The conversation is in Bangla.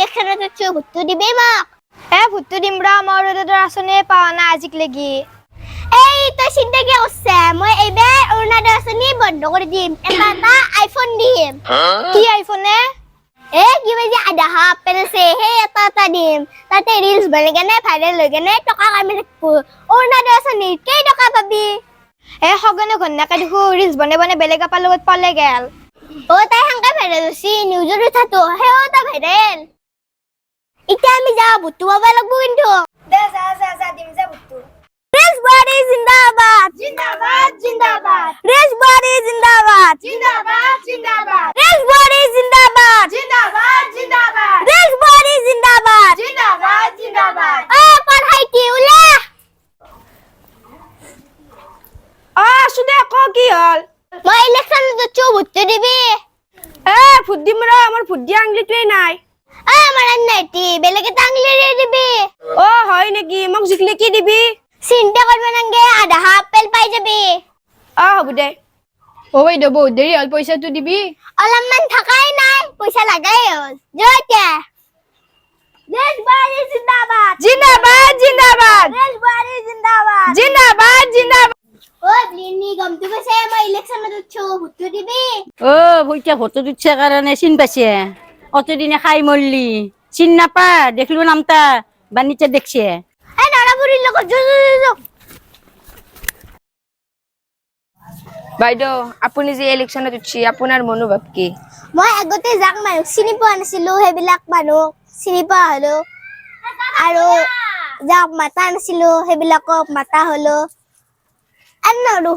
ইলেকশনত উঠছো ভোটটো দিবি মোক ভোটটো দিম ৰ মই অৰুণোদয় আঁচনি পোৱা নাই আজিক লাগি এই তই চিন্তা কিয় করছে মই এইবাৰ অৰুণোদয় আঁচনি বন্ধ করে দিম এটা আইফোন দিম কি আইফোনে কিবা যে আধা আপেল আছে সেই এটা দিম তাতে রিলস বনাই কেনে ভাইরাল হৈ কেনে টকা কামি থাকবো অৰুণোদয় আঁচনি কেই টকা পাবি সগনে ঘন্যাকে দেখো ৰিলছ বনাই বনাই বেলেগ এপাৰ লগত পালে গেল তাই হাংকা ভাইরাল হছি নিউজত উঠাতো সেও তা ভাইরাল ইটা আমি যাও ভোটটো পাবা লাগবো কিন্তু দে যা দিম যা ভোটটো রেশবাড়ি জিন্দাবাদ জিন্দাবাদ জিন্দাবাদ রেশবাড়ি জিন্দাবাদ জিন্দাবাদ জিন্দাবাদ রেশবাড়ি জিন্দাবাদ জিন্দাবাদ জিন্দাবাদ রেশবাড়ি জিন্দাবাদ জিন্দাবাদ জিন্দাবাদ কোন হাইতি উলা আছো দে ক কি হল মই ইলেকশনত উঠছো ভোটটো দিবি ভোট দিম ৰ আমাৰ ভোট দিয়া আঙুলিটোৱে নাই আমার নাইটি বেলেগে টাংলি দিবি হয় নেকি মোক জিকলে কি দিবি চিন্তা করবে নাগে আধা আপেল পাই যাবি হ'ব দে বাইদেউ বহুত দেৰি হল পইচাটো দিবি অলপমান থাকাই নাই পয়সা লাগাই হল জয়তে রেশবাড়ি জিন্দাবাদ জিন্দাবাদ জিন্দাবাদ রেশবাড়ি জিন্দাবাদ জিন্দাবাদ জিন্দাবাদ ব্লিনি গমটো কইছে মই ইলেকশনত উঠছো ভোটটো দিবি ভইটা ভোটত উঠছে কাৰণে চিন পাইছে অতদিনে খাই মরলি চিন নাপা দেখলো নামটা বানিতে দেখছে নড়াবুড়ির লোক বাইদেউ আপুনি যে ইলেকশনত উঠছি আপোনাৰ মনোভাৱ কি মই আগতে যাক মানুহ চিনি পোৱা নাছিলো সেইবিলাক মানুহ চিনি পোৱা হলো আৰু যাক মাতা নাছিলো সেইবিলাকক মাতা হলো আৰু